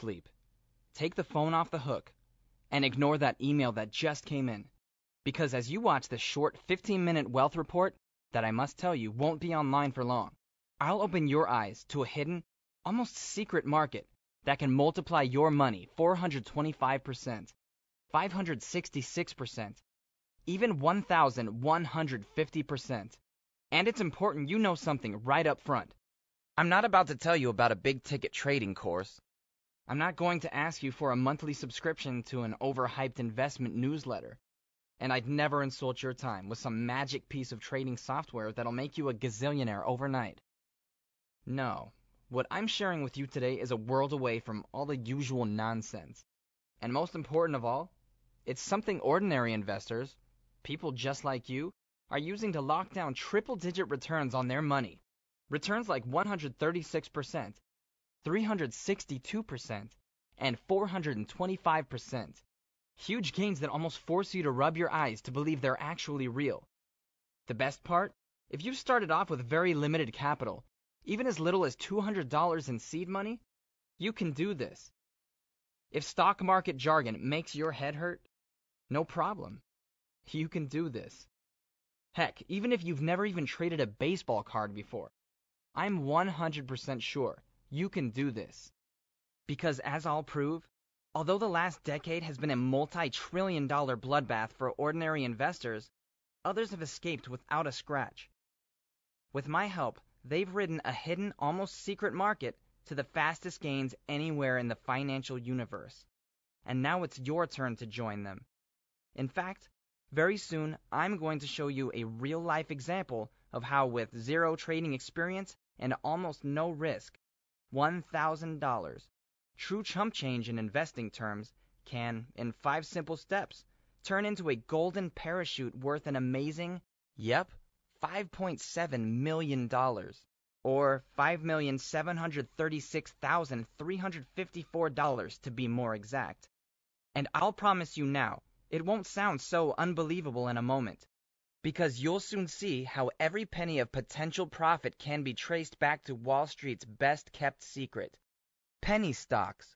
sleep. Take the phone off the hook and ignore that email that just came in. Because as you watch this short 15-minute wealth report that I must tell you won't be online for long, I'll open your eyes to a hidden, almost secret market that can multiply your money 425%, 566%, even 1,150%. And it's important you know something right up front. I'm not about to tell you about a big-ticket trading course. I'm not going to ask you for a monthly subscription to an overhyped investment newsletter. And I'd never insult your time with some magic piece of trading software that'll make you a gazillionaire overnight. No, what I'm sharing with you today is a world away from all the usual nonsense. And most important of all, it's something ordinary investors, people just like you, are using to lock down triple-digit returns on their money. Returns like 136%, 362%, and 425%. Huge gains that almost force you to rub your eyes to believe they're actually real. The best part? If you started off with very limited capital, even as little as $200 in seed money, you can do this. If stock market jargon makes your head hurt, no problem. You can do this. Heck, even if you've never even traded a baseball card before, I'm 100% sure you can do this. Because as I'll prove, although the last decade has been a multi-trillion-dollar bloodbath for ordinary investors, others have escaped without a scratch. With my help, they've ridden a hidden, almost secret market to the fastest gains anywhere in the financial universe. And now it's your turn to join them. In fact, very soon I'm going to show you a real-life example of how with zero trading experience and almost no risk, $1,000, true chump change in investing terms, can, in 5 simple steps, turn into a golden parachute worth an amazing, $5.7 million, or $5,736,354 to be more exact. And I'll promise you now, it won't sound so unbelievable in a moment, because you'll soon see how every penny of potential profit can be traced back to Wall Street's best-kept secret. Penny stocks.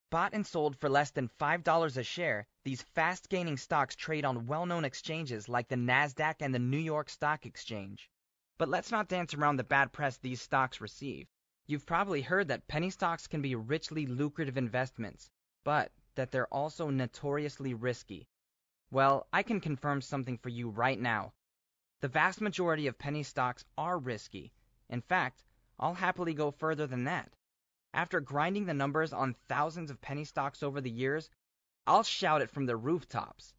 Bought and sold for less than $5 a share, these fast-gaining stocks trade on well-known exchanges like the NASDAQ and the New York Stock Exchange. But let's not dance around the bad press these stocks receive. You've probably heard that penny stocks can be richly lucrative investments, but that they're also notoriously risky. Well, I can confirm something for you right now. The vast majority of penny stocks are risky. In fact, I'll happily go further than that. After grinding the numbers on thousands of penny stocks over the years, I'll shout it from the rooftops.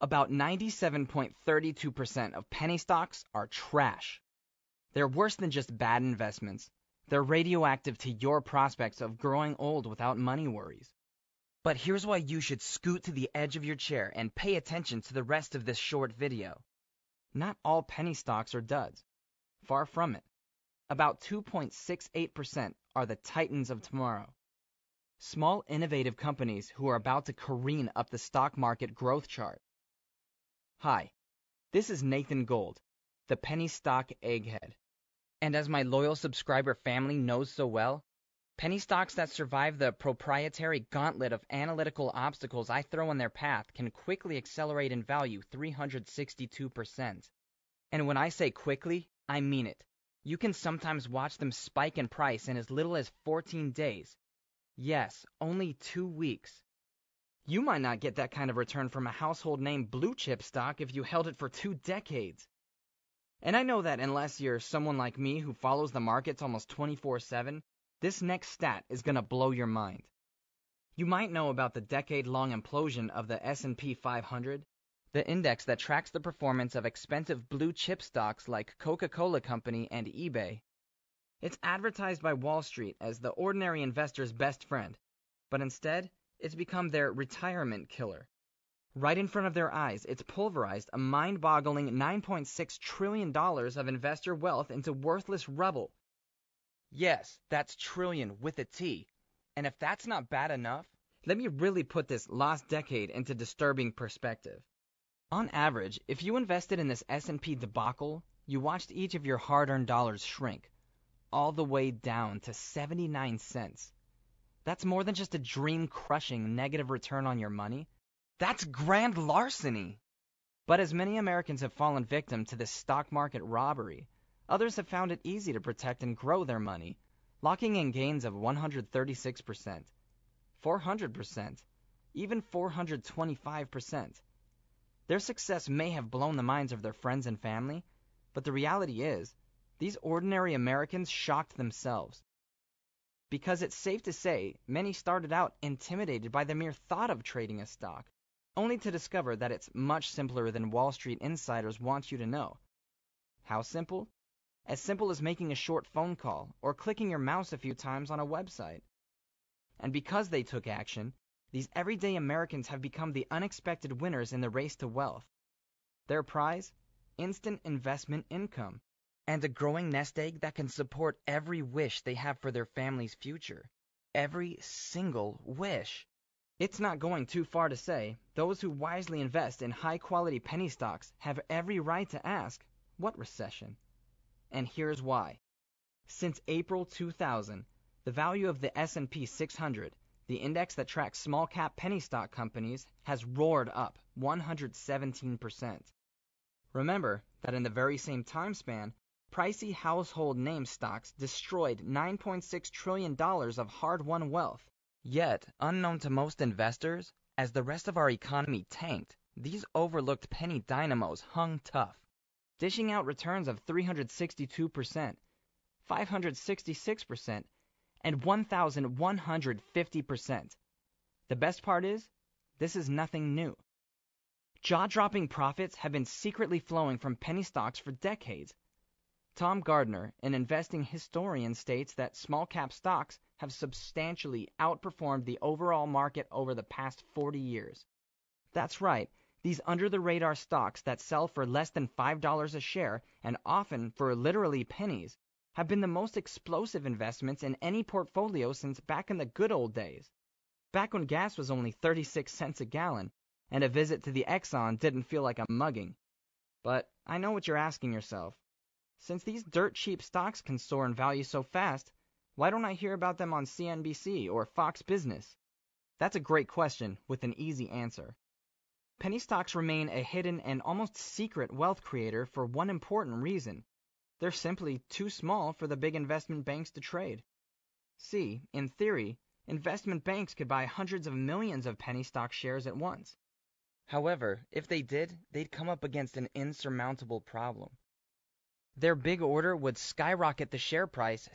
About 97.32% of penny stocks are trash. They're worse than just bad investments. They're radioactive to your prospects of growing old without money worries. But here's why you should scoot to the edge of your chair and pay attention to the rest of this short video. Not all penny stocks are duds. Far from it. About 2.68% are the titans of tomorrow. Small, innovative companies who are about to careen up the stock market growth chart. Hi, this is Nathan Gold, the penny stock egghead. And as my loyal subscriber family knows so well, penny stocks that survive the proprietary gauntlet of analytical obstacles I throw in their path can quickly accelerate in value 362%. And when I say quickly, I mean it. You can sometimes watch them spike in price in as little as 14 days. Yes, only 2 weeks. You might not get that kind of return from a household name blue chip stock if you held it for 2 decades. And I know that unless you're someone like me who follows the markets almost 24/7, this next stat is going to blow your mind. You might know about the decade-long implosion of the S&P 500, the index that tracks the performance of expensive blue chip stocks like Coca-Cola Company and eBay. It's advertised by Wall Street as the ordinary investor's best friend, but instead, it's become their retirement killer. Right in front of their eyes, it's pulverized a mind-boggling $9.6 trillion of investor wealth into worthless rubble. Yes, that's trillion with a T. And if that's not bad enough, let me really put this lost decade into disturbing perspective. On average, if you invested in this S&P debacle, you watched each of your hard-earned dollars shrink, all the way down to 79 cents. That's more than just a dream-crushing negative return on your money. That's grand larceny. But as many Americans have fallen victim to this stock market robbery, others have found it easy to protect and grow their money, locking in gains of 136%, 400%, even 425%. Their success may have blown the minds of their friends and family, but the reality is, these ordinary Americans shocked themselves. Because it's safe to say, many started out intimidated by the mere thought of trading a stock, only to discover that it's much simpler than Wall Street insiders want you to know. How simple? As simple as making a short phone call or clicking your mouse a few times on a website. And because they took action, these everyday Americans have become the unexpected winners in the race to wealth. Their prize? Instant investment income, and a growing nest egg that can support every wish they have for their family's future. Every single wish. It's not going too far to say, those who wisely invest in high-quality penny stocks have every right to ask, what recession? And here's why. Since April 2000, the value of the S&P 600, the index that tracks small-cap penny stock companies, has roared up 117%. Remember that in the very same time span, pricey household name stocks destroyed $9.6 trillion of hard-won wealth. Yet, unknown to most investors, as the rest of our economy tanked, these overlooked penny dynamos hung tough, dishing out returns of 362%, 566%, and 1,150%. The best part is, this is nothing new. Jaw-dropping profits have been secretly flowing from penny stocks for decades. Tom Gardner, an investing historian, states that small-cap stocks have substantially outperformed the overall market over the past 40 years. That's right, these under-the-radar stocks that sell for less than $5 a share, and often for literally pennies, have been the most explosive investments in any portfolio since back in the good old days. Back when gas was only 36 cents a gallon, and a visit to the Exxon didn't feel like a mugging. But I know what you're asking yourself. Since these dirt-cheap stocks can soar in value so fast, why don't I hear about them on CNBC or Fox Business? That's a great question with an easy answer. Penny stocks remain a hidden and almost secret wealth creator for one important reason. They're simply too small for the big investment banks to trade. See, in theory, investment banks could buy hundreds of millions of penny stock shares at once. However, if they did, they'd come up against an insurmountable problem. Their big order would skyrocket the share price